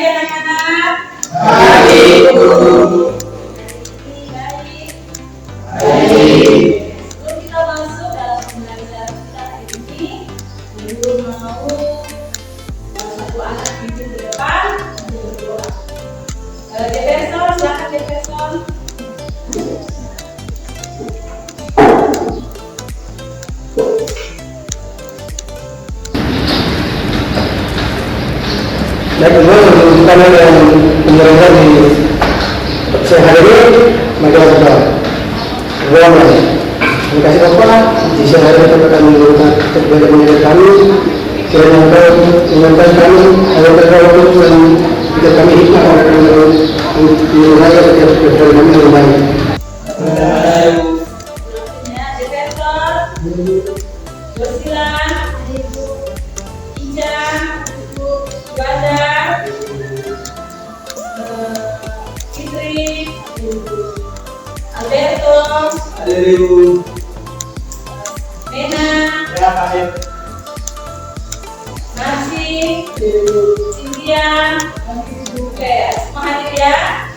anak-anak? Baik, Bu. Baik. Baik. Sebelum kita masuk dalam pembelajaran kita hari ini, Ibu mau satu anak pimpin ke depan untuk berdoa. Jefferson, silakan Jefferson. Baik, Ibu, untuk kita yang penjelasan di siang hari ini, mari kita berdoa. Terima kasih Bapak, di siang hari ini akan memberikan kepada mengajar kami, kiranya Engkau menyampaikan kami, agar Engkau dan jika kami hikmah akan mengenai setiap kepada kami yang baik. Selanjutnya Jefferson, Josila, Ijan, Badar, Fitri, Alberto, Ada Ibu. Mena, Ya, Pak. Nasi, Cynthia, oke, semua hadir ya.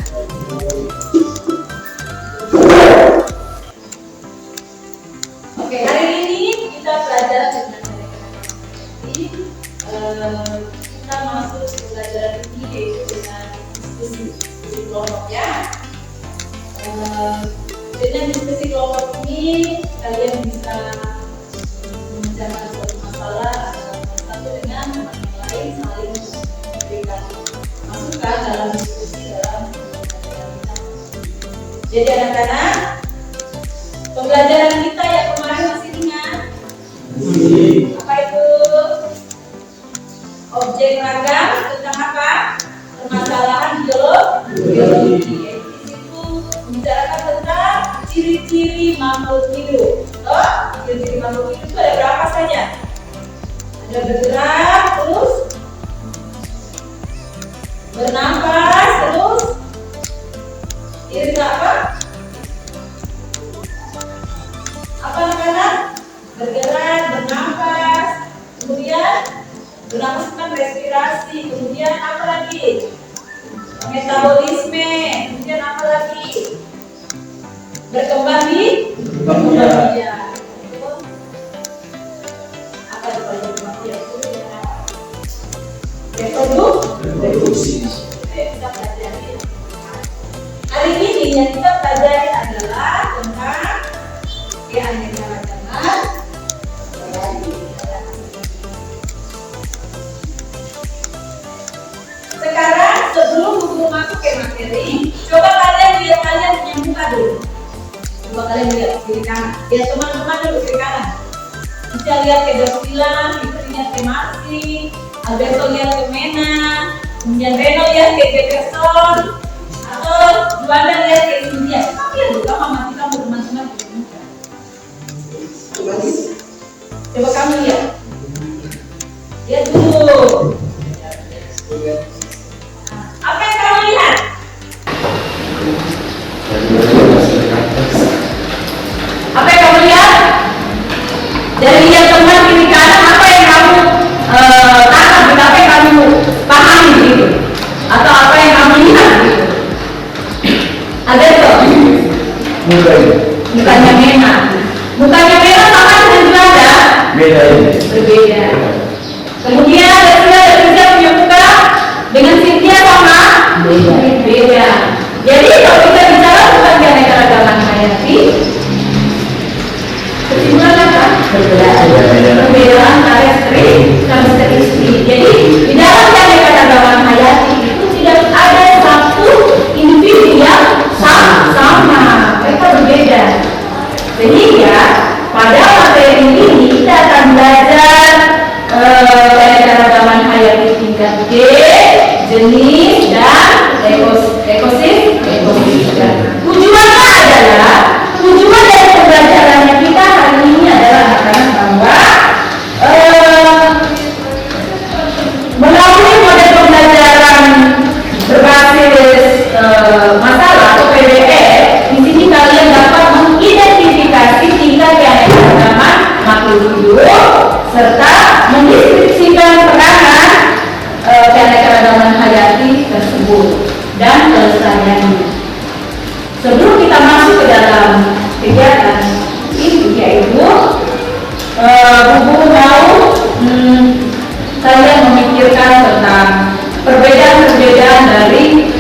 Oke, hari ini kita belajar tentang kita masuk ke pelajaran ini yaitu dengan diskusi kelompok ya. Dengan diskusi kelompok ini kalian bisa memecahkan suatu masalah satu dengan teman yang lain saling memberikan masukan dalam diskusi dalam pembelajaran kita. Jadi anak-anak, pembelajaran kita yang kemarin masih ingat? Apa itu? Objek ragam tentang apa? Permasalahan biologi. Di situ membicarakan tentang ciri-ciri makhluk hidup. Oh, ciri-ciri makhluk hidup itu ada berapa saja? Ada bergerak, terus bernafas, terus apa? Apa anak-anak? Bergerak, bernafas, kemudian bernafas kan respirasi, kemudian apa lagi? Metabolisme, kemudian apa lagi? Berkembang biak. Apa itu berkembang biak? Reproduksi. Kita pelajari. Hari ini yang kita pelajari adalah tentang keanekaragaman. Sekarang sebelum guru masuk ke materi, coba kalian lihat kalian punya muka dulu. Coba kalian lihat kiri kanan. Lihat teman-teman dulu kiri kanan. Bisa lihat ke Josila, Fitri lihat ke Marsi, Alberto lihat ke Mena, kemudian Reno lihat ke Jefferson, atau Juanda lihat ke Cynthia. Coba lihat dulu, mama kita teman-teman punya muka. Coba kamu lihat. Lihat dulu. Apa yang kamu lihat? Apa yang kamu lihat? Dari lihat teman kiri kanan, apa yang kamu tangkap, apa yang kamu pahami gitu? Atau apa yang kamu lihat gitu? Ada itu? Mukanya Mena. Mukanya Mena sama dengan Juanda? Beda. Berbeda. Kemudian ada punya muka dengan Cynthia sama? Beda. Jadi kalau kita bicara tentang keanekaragaman hayati, kesimpulan apa? Perbedaan karakteristik. Jadi di dalam keanekaragaman hayati itu tidak ada satu individu yang sama. Mereka berbeda. Sehingga pada materi ini kita akan belajar keanekaragaman hayati tingkat G, jenis dan ekosistem. Tujuannya adalah tujuan dari pembelajarannya kita hari ini adalah bahwa melalui model pembelajaran berbasis masalah atau PBL, di sini kalian dapat mengidentifikasi tingkat keanekaragaman makhluk hidup serta mendeskripsikan peranan keanekaragaman hayati dan kelestariannya. Sebelum kita masuk ke dalam kegiatan ini, yaitu Buku mau kalian memikirkan tentang perbedaan-perbedaan dari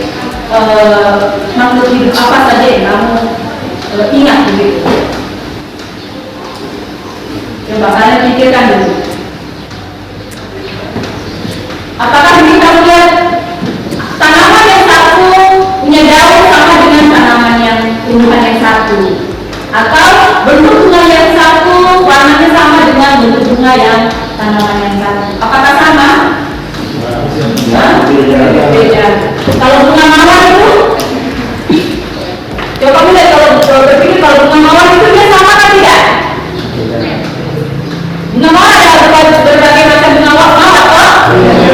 makhluk hidup apa saja yang kamu ingat begitu. Coba kalian pikirkan dulu. Apakah ini kamu lihat tanaman yang satu punya daun sama dengan tanaman yang tumbuhan yang satu, atau bentuk bunga yang satu warnanya sama dengan bentuk bunga yang tanaman yang satu? Apakah sama? Beda. Kalau bunga mawar itu, coba lihat, kalau berpikir kalau bunga mawar itu dia sama kan tidak? Bunga mawar ada berbagai macam bunga mawar, toh?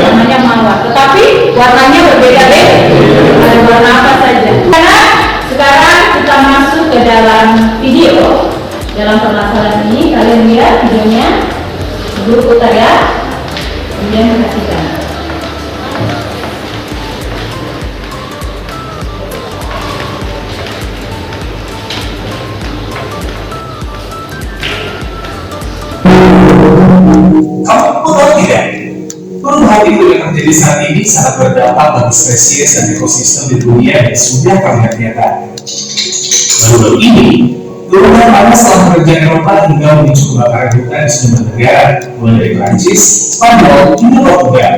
Namanya mawar. Tetapi warnanya berbeda deh. Ada warna apa saja? Karena sekarang kita masuk ke dalam video. Dalam permasalahan ini, kalian lihat videonya, guru putar ya, kemudian perhatikan. Kamu tahu tidak? Perubahan iklim yang terjadi saat ini sangat berdampak bagi spesies dan ekosistem di dunia yang sudah terlihat nyata. Baru-baru ini, gelombang panas telah menerjang Eropa hingga memicu kebakaran hutan di sejumlah negara, mulai dari Prancis, Spanyol, hingga Portugal.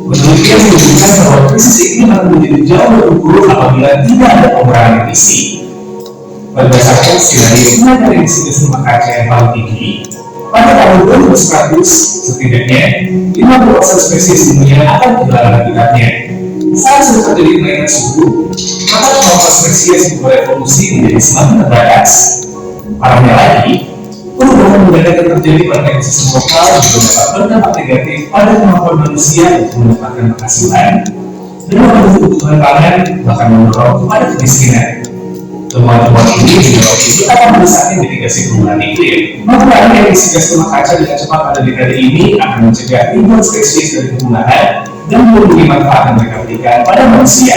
Penelitian menunjukkan bahwa krisis iklim akan menjadi jauh lebih buruk apabila tidak ada pengurangan emisi. Berdasarkan skenario pengendalian emisi gas rumah kaca yang paling tinggi, pada tahun 2100, setidaknya 50% spesies dunia akan kehilangan habitatnya. Saat sudah terjadi kenaikan suhu, maka kemampuan spesies yang berevolusi menjadi semakin terbatas. Parahnya lagi, perubahan mendadak yang terjadi pada ekosistem lokal juga dapat berdampak negatif pada kemampuan manusia untuk mendapatkan penghasilan dan memenuhi kebutuhan pangan, bahkan mendorong kepada kemiskinan. Temuan-temuan ini juga itu akan mendesakkan mitigasi perubahan iklim. Mengurangi emisi gas rumah kaca dengan cepat pada dekade ini akan mencegah ribuan spesies dari kepunahan dan melindungi manfaat yang mereka berikan pada manusia.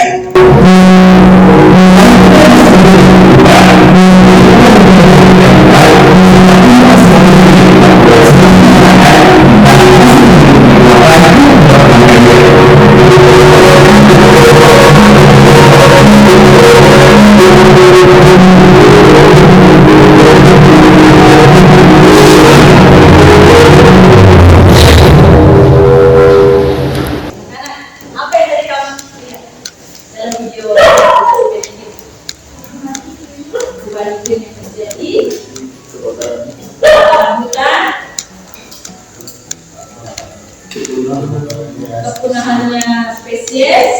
Kepunahannya spesies,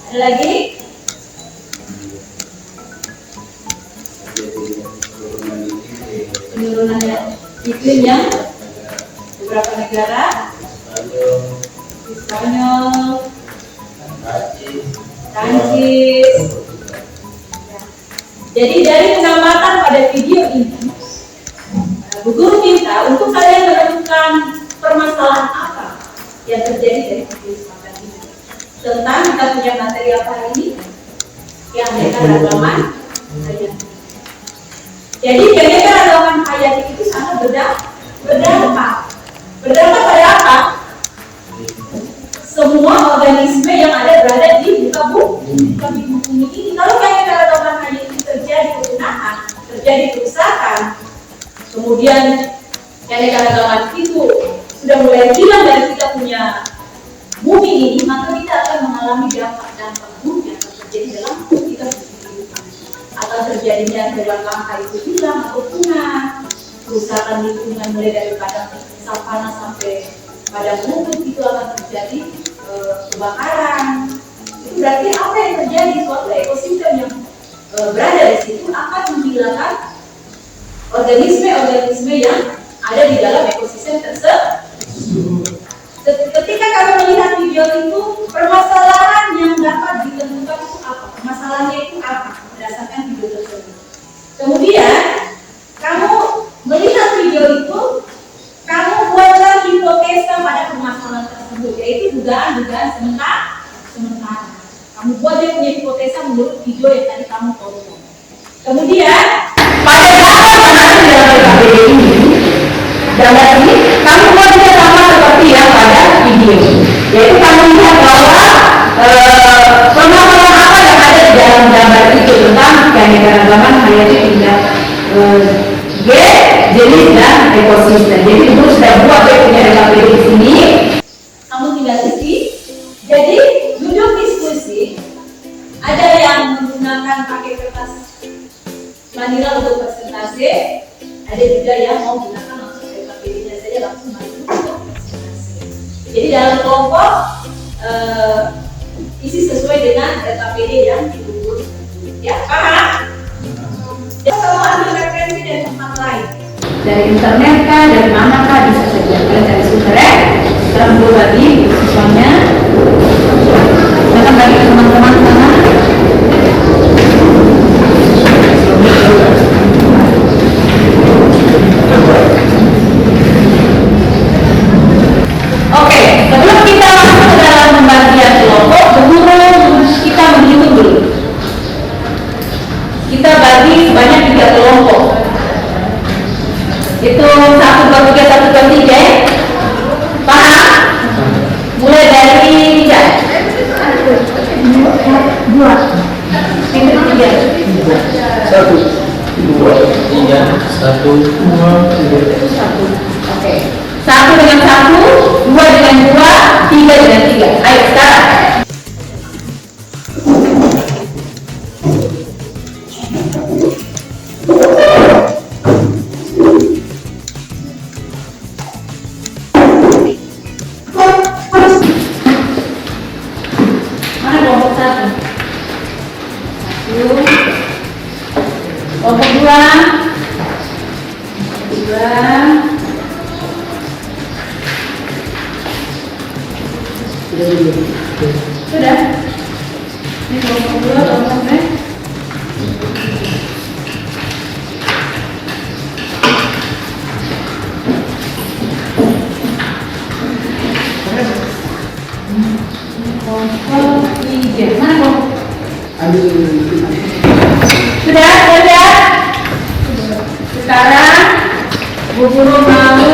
ada lagi penurunannya iklim yang beberapa negara, Spanyol, Prancis. Jadi dari pengamatan pada video ini, Bu Guru minta untuk kalian menentukan permasalahan apa yang terjadi dari video semacam ini. Tentang kita punya materi apa ini yang keanekaragaman hayati. Jadi keanekaragaman hayati itu sangat berdampak. Berdampak pada apa? Semua organisme yang berada di muka bumi ini. Kalau keanekaragaman hayati terjadi kepunahan, terjadi kerusakan, kemudian keanekaragaman itu sudah mulai hilang dari kita punya bumi ini, maka kita akan mengalami dampak-dampak buruk yang terjadi dalam kita sendiri. Atau terjadinya hewan langka itu hilang atau punah, kerusakan lingkungan mulai dari padang savana sampai padang rumput itu akan terjadi kebakaran. Itu berarti apa yang terjadi, suatu ekosistem yang berada di situ akan menghilangkan organisme-organisme yang ada di dalam ekosistem tersebut. Ketika kami melihat video itu, permasalahan yang dapat ditentukan itu apa? Permasalahannya itu apa? Berdasarkan video tersebut. Kemudian, kamu melihat video itu, kamu buatlah hipotesa pada permasalahan tersebut, yaitu dugaan-dugaan membuat dia punya hipotesa menurut video yang tadi kamu tonton. Kemudian pada gambar yang ada di dalam RKPD ini, gambar ini kamu buat juga sama seperti yang pada video, yaitu kamu lihat bahwa permasalahan apa yang ada di dalam gambar itu tentang keanekaragaman hayati tingkat G, jenis dan ekosistem. Jadi ibu sudah buat punya RKPD di sini. Kamu tinggal isi. Jadi duduk diskusi. Ada yang menggunakan pakai kertas manila untuk presentasi. Ada juga yang mau gunakan langsung RKPD-nya saja langsung masuk untuk presentasi. Jadi dalam kelompok isi sesuai dengan RKPD yang dibuat. Ya, paham? Jadi kalau ambil referensi dari tempat lain, dari internet kah, dari mana kah, bisa saja kalian cari sumbernya. Sekarang dulu bagi siswanya, silakan bagi teman-teman sana. Oke, sebelum kita masuk ke dalam pembagian kelompok, dulu kita menghitung dulu. Kita bagi sebanyak 3 kelompok. Itu 1, 2, 3, 1, 2, 3 ya? Paham? Mulai dari 3. 2. Ini 3. 1, 2, 3, 1, 2, 3. Oke. 1 dengan 1, 2 dengan 2, 3 dengan 3. Ayo sekarang. Mana kelompok 1? 1. Kelompok 2. 2. Sudah. Ini kelompok 2, kelompoknya. Kelompok 3. Mana kelompok? Sudah. Sekarang Bu Guru mau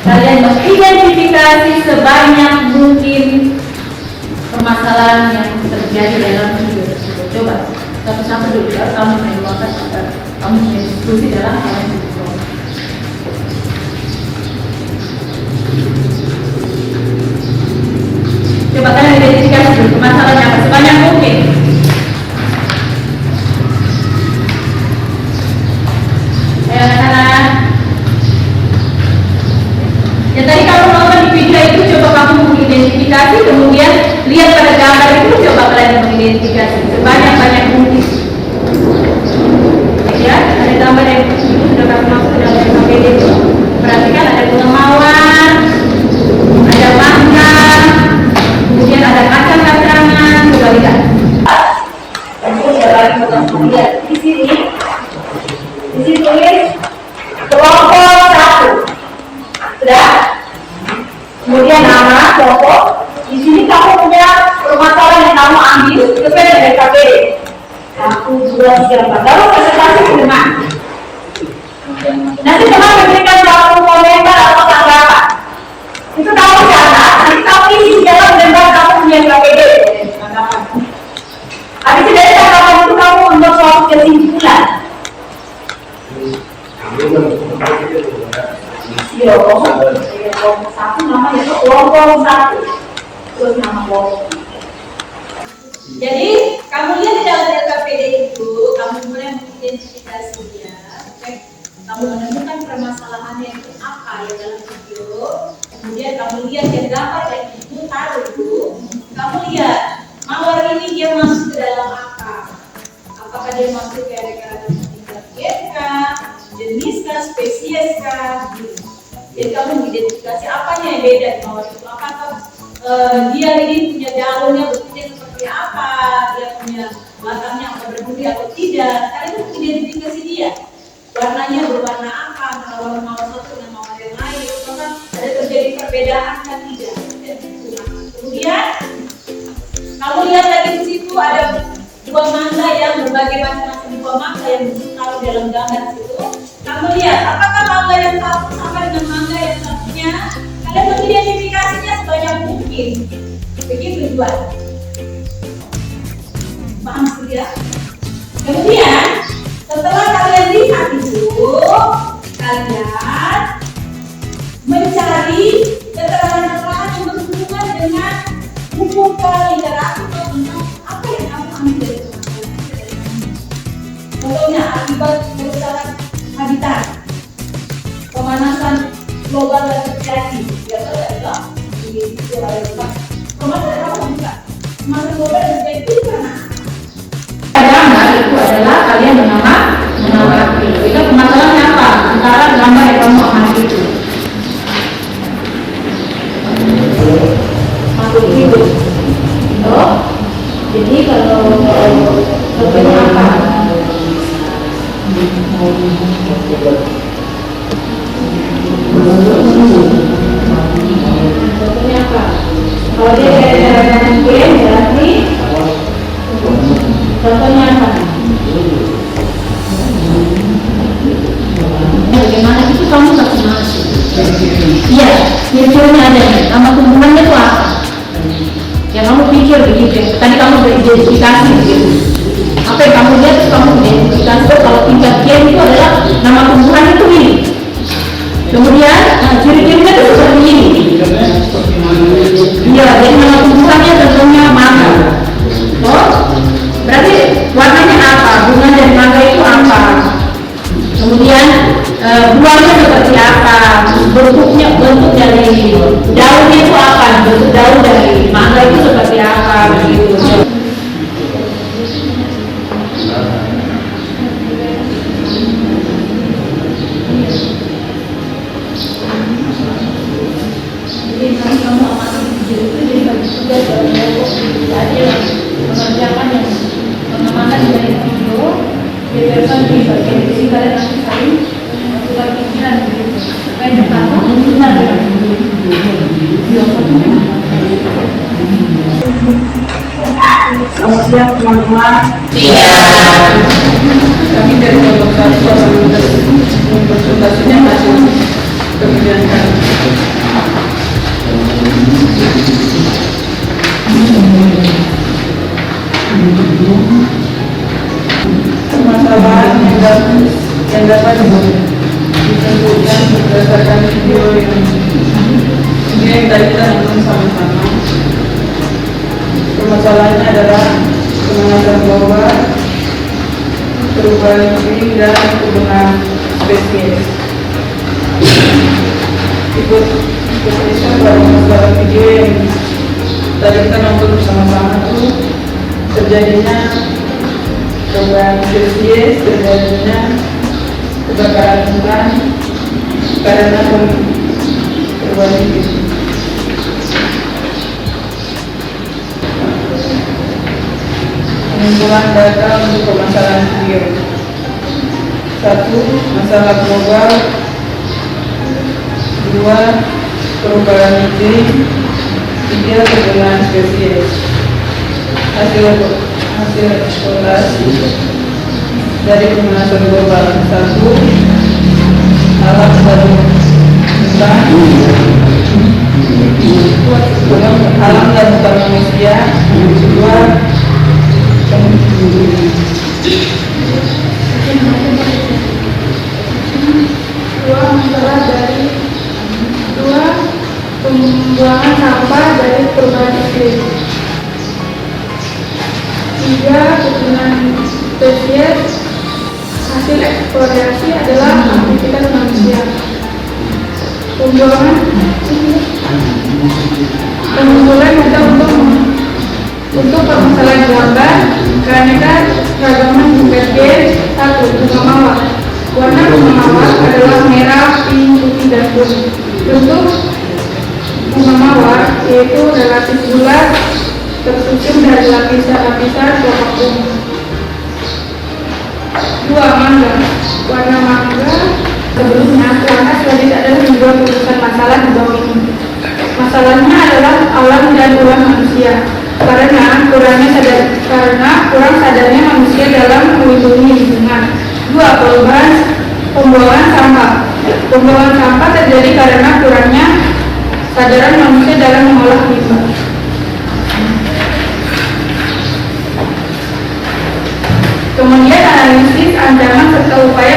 kalian mengidentifikasi sebanyak mungkin permasalahan yang terjadi dalam video tersebut. Coba satu-satu dulu, baru kamu mengeluarkan agar kamu punya diskusi dalam hal yang itu. Coba kalian identifikasi dulu permasalahannya apa sebanyak mungkin. Ayo anak-anak. Yang tadi kamu nonton di video itu, coba kamu mengidentifikasi, kemudian lihat pada gambar itu, coba kalian mengidentifikasi sebanyak mungkin. Ya, ada gambar yang sudah kamu masuk ke dalam RKPD itu. Perhatikan ada bunga mawar, ada mangga, kemudian ada kacang-kacangan, coba lihat. Kemudian di sini tulis kelompok 1. Sudah. Kemudian nama kelompok. Di sini kamu punya permasalahan yang kamu ambil sesuai dengan RKPD. 1, 2, 3, 4. Lalu presentasi ke teman. Nanti teman memberikan suatu komentar atau tanggapan. Itu kamu catat. Nanti kamu isi di dalam lembar kamu punya RKPD. Habis itu dari tanggapan itu kamu untuk suatu kesimpulan. Kelompok 1 namanya itu kelompok 1. Terus nama kelompok. Jadi kamu lihat di dalam RKPD itu, kamu mulai mengidentifikasinya. Kamu menemukan permasalahannya itu apa ya dalam video. Kemudian kamu lihat yang gambar yang itu taruh itu. Kamu lihat mawar ini dia masuk ke dalam apa? Apakah dia masuk ke area tingkat GK, jenis kah, spesies kah? Jadi kamu mengidentifikasi apanya yang beda di mawar itu. Apakah dia ini punya daunnya bentuknya seperti apa? Dia punya batangnya apa berduri atau tidak? Kalian itu mengidentifikasi dia. Warnanya berwarna apa? Antara warna mawar satu dengan mawar yang lain. Apakah ada terjadi perbedaan kan tidak? Kemudian kamu lihat lagi di situ ada buah mangga yang berbagai macam buah mangga yang ditaruh dalam gambar itu. Kamu lihat apakah mangga yang satu sama dengan mangga yang satunya? Kalian mengidentifikasinya sebanyak mungkin. Begitu tujuan. Paham sudah? Kemudian setelah kalian lihat itu, kalian mencari keterangan-keterangan yang berhubungan dengan hukum literasi tentang apa yang kamu ambil dari pengalaman. Contohnya akibat perubahan habitat, pemanasan global yang terjadi. Biasanya adalah di luar pemanasan kamu bukan. Pemanasan global yang terjadi itu karena gambar itu adalah kalian mengamati. Itu permasalahannya apa? Antara gambar yang kamu amati itu. Makhluk hidup. Oh, jadi kalau contohnya apa? Contohnya apa? Kalau dia cara mungkin berarti contohnya apa? Bagaimana itu kamu masing-masing? Iya, ciri-cirinya ada nih. Nama tumbuhannya itu apa? Yang kamu pikir begitu. Tadi kamu beridentifikasi begitu. Apa yang kamu lihat itu kamu identifikasi. Kalau tingkat gen itu adalah nama tumbuhan itu ini. Kemudian ciri-cirinya itu seperti ini. Iya, jadi nama tumbuhannya tentunya mangga. Oh, berarti warnanya apa? Bunga dari mangga itu apa? Kemudian buahnya seperti apa? Bentuk dari daunnya itu apa? Bentuk daun dari mangga itu seperti apa? Begitu. Jadi nanti kamu amati video itu jadi bagi tugas dari ada yang mengerjakan yang pengamatan dari video berdasarkan di bagian isi kalian nanti saling melakukan pikiran begitu supaya pertama benar dengan video. Selamat siang teman-teman. Kami dari kelompok 1 akan presentasinya hasil kemudian permasalahan yang dapat ditentukan berdasarkan video yang tadi kita nonton sama-sama. Permasalahannya adalah pemanasan global, perubahan iklim dan perubahan spesies. Ikut pada masalah video yang tadi kita nonton bersama-sama itu terjadinya perubahan spesies, terjadinya kebakaran hutan karena perubahan iklim. Pengumpulan data untuk permasalahan video. 1. Masalah global. 2. Perubahan iklim. 3. Perubahan spesies. Hasil eksplorasi dari pemanasan global. 1. Alam baru hutan. Alam dan hutan manusia. 2. Pembuangan sampah dari perubahan iklim. 3. Keturunan spesies. Hasil eksplorasi adalah aktivitas manusia. Pengumpulan data untuk permasalahan gambar keanekaragaman tingkat gen. 1. Bunga mawar. Warna bunga mawar adalah merah, pink, putih, dan kuning. Bentuk bunga mawar yaitu relatif bulat, tersusun dari lapisan-lapisan kelopak bunga. 2. Mangga. Warna mangga sebelumnya warna selanjutnya adalah membuat keputusan masalah di bawah ini. Masalahnya adalah alam dan ulah manusia karena kurangnya karena kurang sadarnya manusia dalam melindungi lingkungan. 2. Pembuangan sampah. Pembuangan sampah terjadi karena kurangnya kesadaran manusia dalam mengolah limbah. Kemudian analisis ancaman serta upaya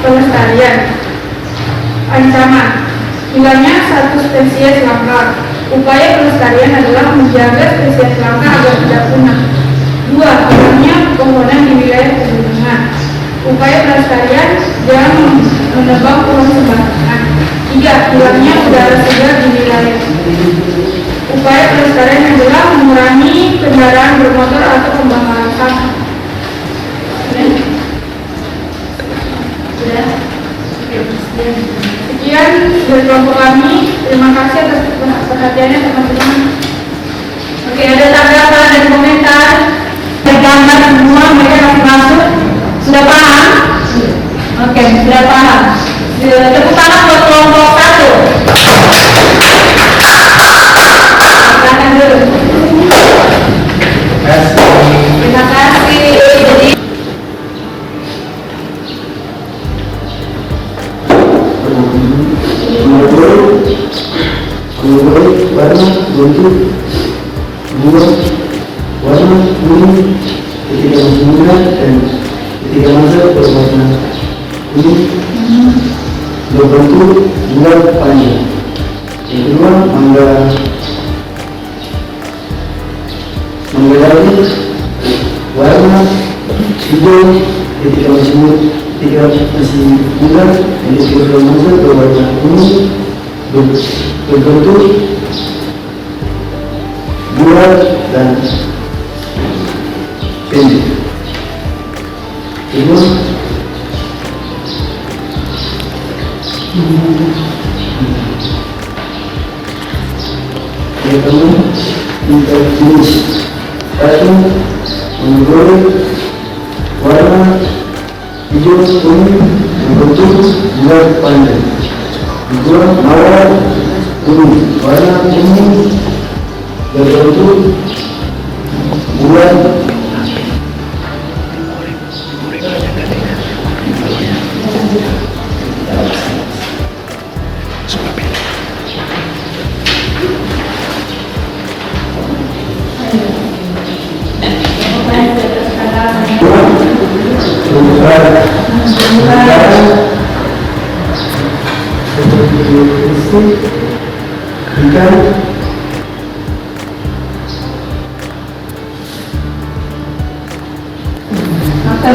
pelestarian. Ancaman: hilangnya satu spesies langka. Upaya pelestarian adalah menjaga spesies langka agar tidak punah. 2. Hilangnya pepohonan di wilayah pegunungan. Upaya pelestarian jangan menebang pohon sembarangan. 3. Hilangnya udara segar di wilayah. Upaya pelestarian adalah mengurangi kendaraan bermotor atau pembakaran sampah. Sekian dari kelompok kami. Terima kasih atas perhatiannya teman-teman. Oke, ada tanggapan dan komentar. Gambar semua mereka masuk. Sudah paham? Oke, sudah paham. Tepuk tangan buat kelompok 1. Silakan dulu. Terima kasih. Jadi warna bentuk 2 warna kuning ketika masih muda dan ketika masuk berwarna kuning berbentuk bulat panjang. Yang kedua mangga lain warna hijau ketika masih muda dan ketika masuk berwarna kuning berbentuk bulat dan pendek. Kedua yang pertama untuk jenis 1 menggoreng warna hijau kuning berbentuk bulat panjang. 2 mawar kuning warna kuning berbentuk bulat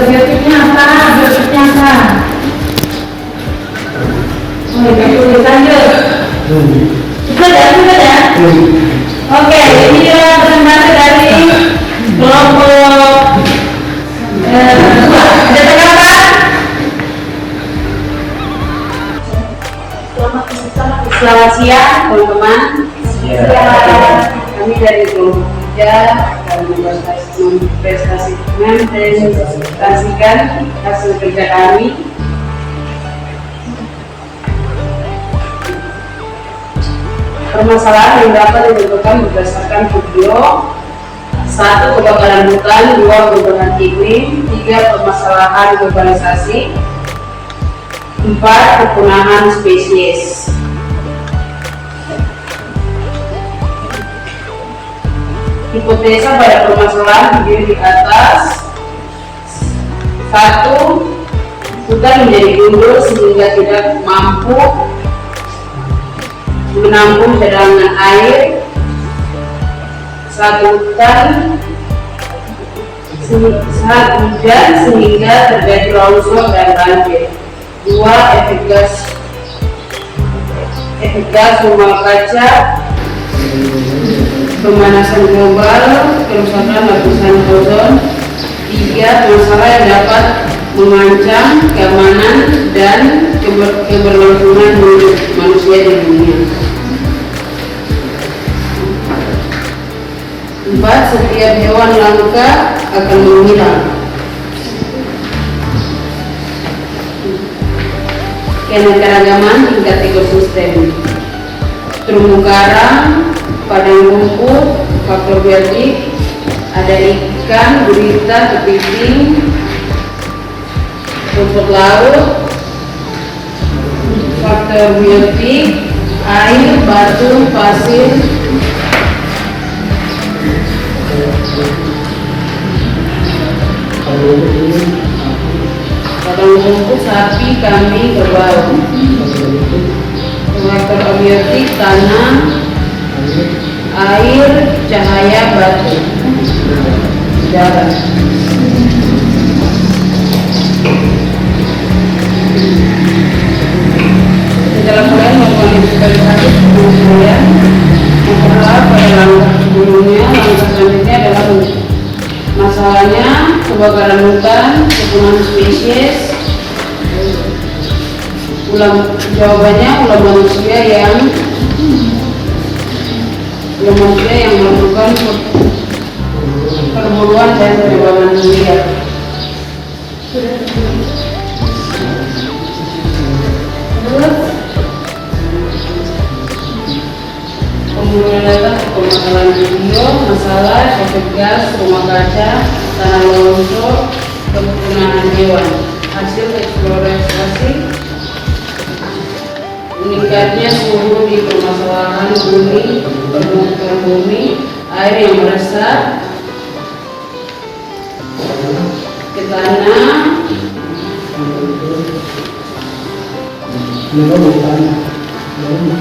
biotiknya apa? Oh, itu lanjut. Sudah ya? Oke, ini adalah presentasi dari kelompok 2. Ada tanggapan? Selamat siang teman-teman. Kami dari kelompok 3 akan mempresentasikan hasil kerja kami. Permasalahan yang dapat ditentukan berdasarkan video: 1. Kebakaran hutan, 2. perubahan iklim, 3. permasalahan globalisasi, 4. kepunahan spesies. Hipotesa pada permasalahan video di atas: 1. Hutan menjadi gundul sehingga tidak mampu menampung cadangan air. 1. Hutan saat hujan sehingga terjadi longsor dan banjir. 2. Efek gas rumah kaca, pemanasan global, kerusakan lapisan ozon. 3. Masalah yang dapat mengancam keamanan dan keberlangsungan hidup manusia di dunia. 4. Setiap hewan langka akan menghilang. Keanekaragaman tingkat ekosistem, terumbu karang, padang rumput, faktor biotik, Ada ikan, gurita, kepiting, rumput laut, faktor biotik, air, batu, pasir, padang rumput, sapi, kambing, kerbau. Faktor abiotik, tanah, air, cahaya, batu, udara. Setelah kalian melakukan inventarisasi kemudian memperoleh pada langkah sebelumnya, langkah selanjutnya adalah masalahnya kebakaran hutan, kepunahan spesies. Jawabannya ulah manusia yang melakukan perburuan dan penebangan liar. Pemburuan data pemakaran video, masalah, efek gas, rumah kaca, tanah longsor, kepunahan hewan. Hasil eksplorasi: meningkatnya suhu di permasalahan bumi, permukaan bumi, air yang meresap ke tanah,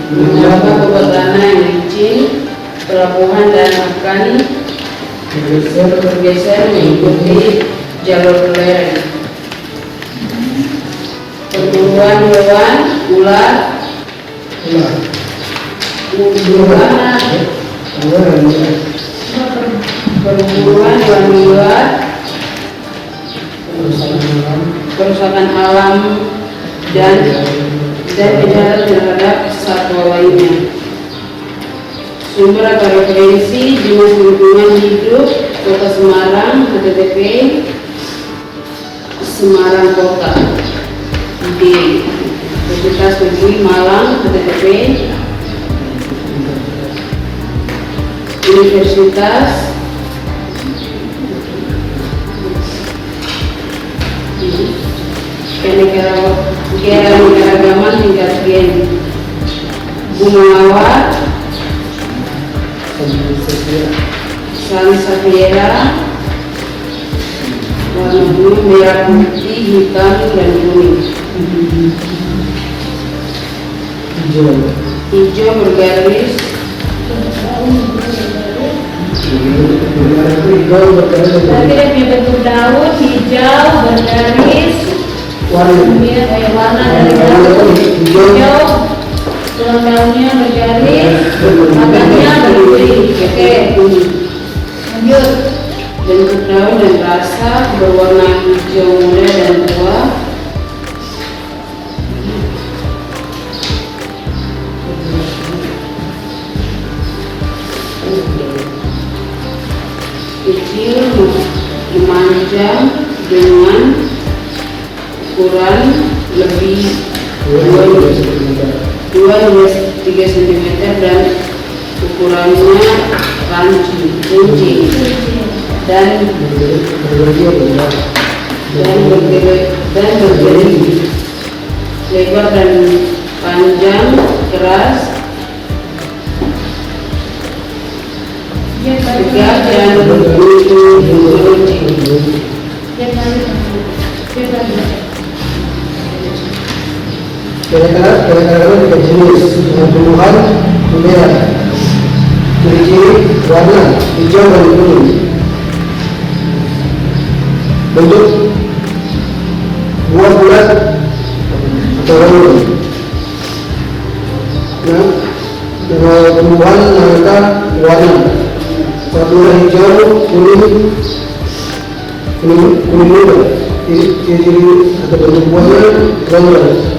mengapa bobot tanah yang licin, pelabuhan dan akan bergeser mengikuti jalur lereng. Perburuan hewan, ular, perburuan hewan liar, kerusakan alam dan kejahatan terhadap satwa lainnya. Sumber atau referensi: Dinas Lingkungan Hidup Kota Semarang, http Semarang Kota, di Universitas Negeri Malang, http Universitas Keanekaragaman tingkat gen, Bunga Sansevieria, warna biru, merah, putih, hitam, dan kuning. Hijau bergaris, Tapi dia punya bentuk daun hijau bergaris, kemudian kayak warna dari daun hijau, tulang daunnya bergaris, batangnya berputih. Oke, lanjut. bentuk daun dan rasa berwarna hijau muda dan tua. Kecil, memanjang dengan ukuran lebih 2-3 cm dan ukurannya kunci dan bergeri lebar dan panjang, keras, tegak dan bergunting. Kira-kira tiga jenis dengan tumbuhan merah, ciri-ciri warna hijau dan kuning. Bentuk buah bulat atau round. Nah, tumbuhan mereka warna warna hijau, kuning muda. Ciri-ciri atau bentuk buahnya round.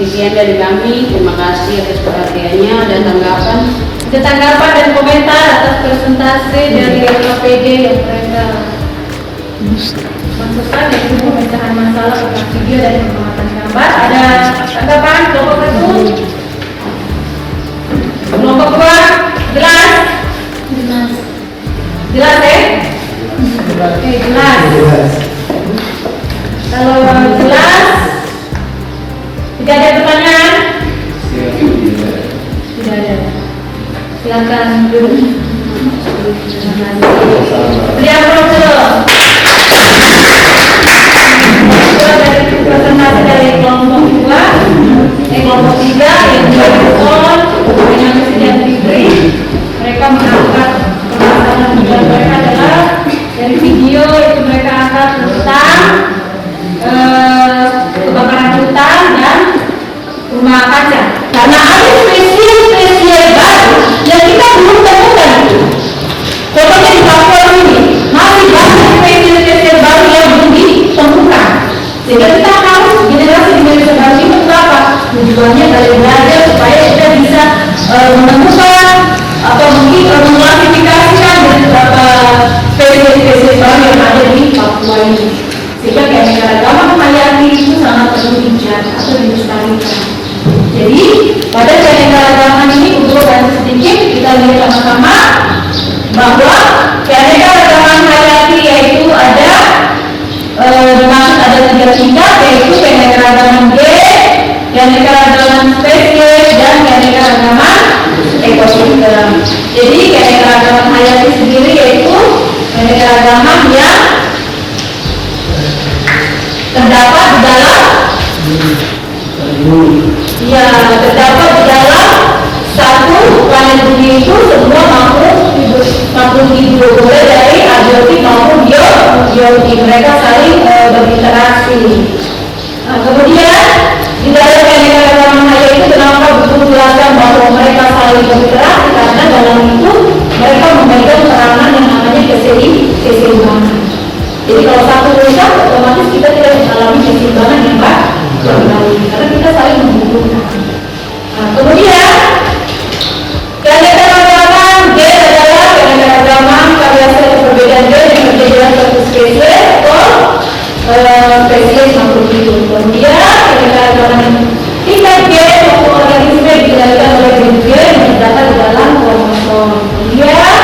Sekian dari kami, terima kasih atas perhatiannya. Ada tanggapan? Ada tanggapan dan komentar atas presentasi dari LKPD yang mereka masukan yaitu pemecahan masalah tentang video dan pengamatan gambar. Ada tanggapan kelompok satu? Kelompok dua? Jelas? Jelas ya? Oke, jelas. Kalau jelas, tidak ada pertanyaan? Tidak ada. Silakan duduk. Lihat prosedur. Dari presentasi dari kelompok 2, kelompok 3 yang berkon dengan kesediaan diberi, mereka mengangkat permasalahan tujuan mereka adalah dari video itu mereka angkat tentang kebakaran hutan dan rumah kaca. Karena ada spesies baru yang kita belum temukan. Contohnya di Papua ini masih banyak spesies baru yang belum ditemukan. Sehingga kita harus generasi baru ini berapa? Tujuannya dari belajar supaya kita bisa menemukan atau mungkin mengklasifikasikan beberapa spesies baru yang ada di Papua ini. Sehingga keanekaragaman hayati itu sangat perlu dijaga atau dilestarikan. Jadi pada keanekaragaman ini untuk sedikit kita lihat sama-sama bahwa keanekaragaman hayati yaitu ada dimaksud ada 3 tingkat, yaitu keanekaragaman G, keanekaragaman spesies dan keanekaragaman ekosistem. Jadi keanekaragaman hayati sendiri yaitu keanekaragaman yang terdapat di dalam satu planet bumi itu semua makhluk hidup, mulai dari abiotik maupun biotik, mereka saling berinteraksi. Kemudian di dalam keanekaragaman hayati itu kenapa betul jelaskan bahwa mereka saling berinteraksi, karena dalam itu mereka memegang peranan yang namanya keseimbangan. Jadi kalau satu rusak, otomatis kita tidak mengalami keseimbangan yang baik, karena kita saling membutuhkan. Kemudian keanekaragaman G adalah keanekaragaman variasi perbedaan gen yang terjadi dalam satu spesies atau spesies makhluk hidup. Kemudian keanekaragaman tingkat G untuk organisme dikendalikan oleh gen yang terdapat di dalam kromosom. Kemudian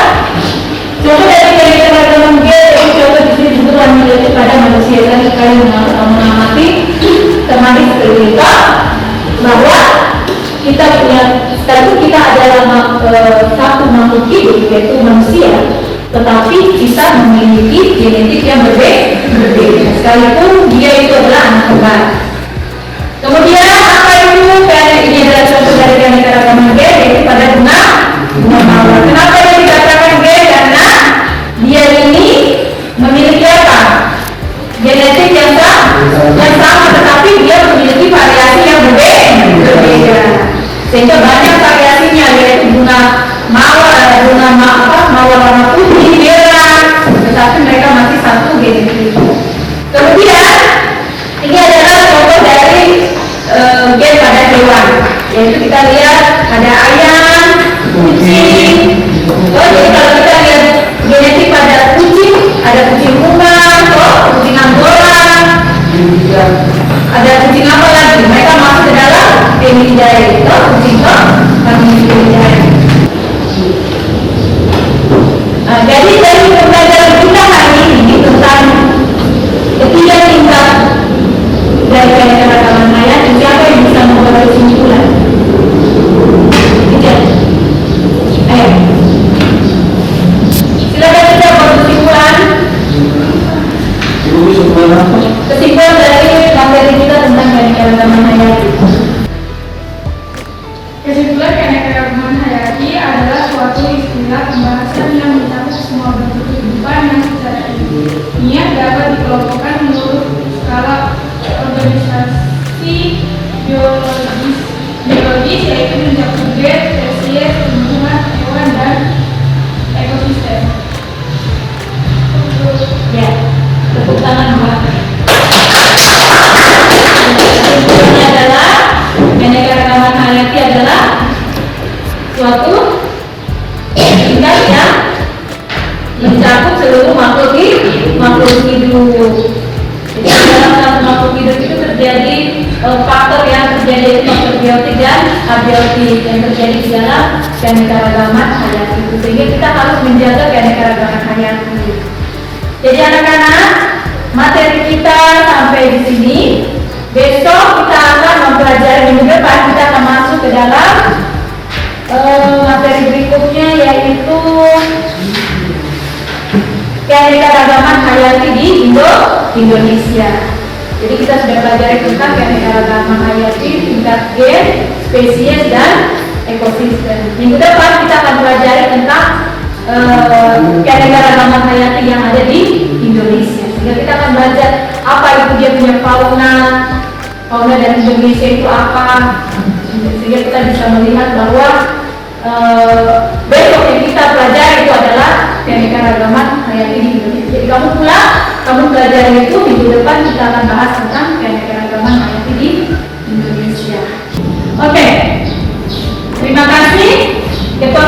contoh dari keanekaragaman G itu contoh di sini disebutkan relatif pada manusia. Kan sekali mengamati teman kita bahwa kita punya sekalipun kita adalah satu makhluk hidup yaitu manusia, tetapi kita memiliki genetik yang berbeda sekalipun dia itu adalah anak kembar. Kemudian apa itu ini adalah contoh dari keanekaragaman G yaitu pada guna mawar. Kenapa dia dikatakan G? Karena dia ini memiliki apa? Genetik yang sama, tetapi dia memiliki variasi yang berbeda. Sehingga banyak variasinya, yaitu bunga mawar, mawar warna putih, merah, tetapi mereka masih satu genetik. Kemudian ini adalah contoh dari gen pada hewan, yaitu kita lihat ada ayam, kucing. Jadi kalau kita lihat genetik pada kucing, ada kucing rumah, kucing Angola, ada kucing apa lagi? Mereka masuk ke dalam Felidae, kucing Felidae. Jadi dari pembelajaran kita hari ini tentang ketiga tingkat dari keanekaragaman hayati, siapa yang bisa membuat kesimpulan? Tidak. Ayo. Silakan kita buat kesimpulan. Kesimpulan dari materi kita tentang keanekaragaman hayati. Kesimpulan keanekaragaman hayati adalah suatu istilah pembahasan yang mencakup semua bentuk kehidupan makhluk hidup. Jadi dalam satu makhluk hidup itu terjadi faktor yang terjadi itu faktor biotik dan abiotik yang terjadi di dalam keanekaragaman hayati itu. Sehingga kita harus menjaga keanekaragaman hayati. Jadi anak-anak, materi kita sampai di sini. Besok kita akan mempelajari, minggu depan kita akan masuk ke dalam materi berikutnya, yaitu keanekaragaman hayati di Indonesia. Jadi kita sudah belajar tentang keanekaragaman hayati tingkat gen, spesies dan ekosistem. Minggu depan kita akan belajar tentang keanekaragaman hayati yang ada di Indonesia. Sehingga kita akan belajar apa itu dia punya fauna dari Indonesia itu apa. Sehingga kita bisa melihat bahwa besok yang kita pelajari itu adalah keanekaragaman hayati di Indonesia. Jadi kamu belajar itu, minggu depan kita akan bahas tentang keanekaragaman hayati di Indonesia. Oke. Terima kasih. Ketua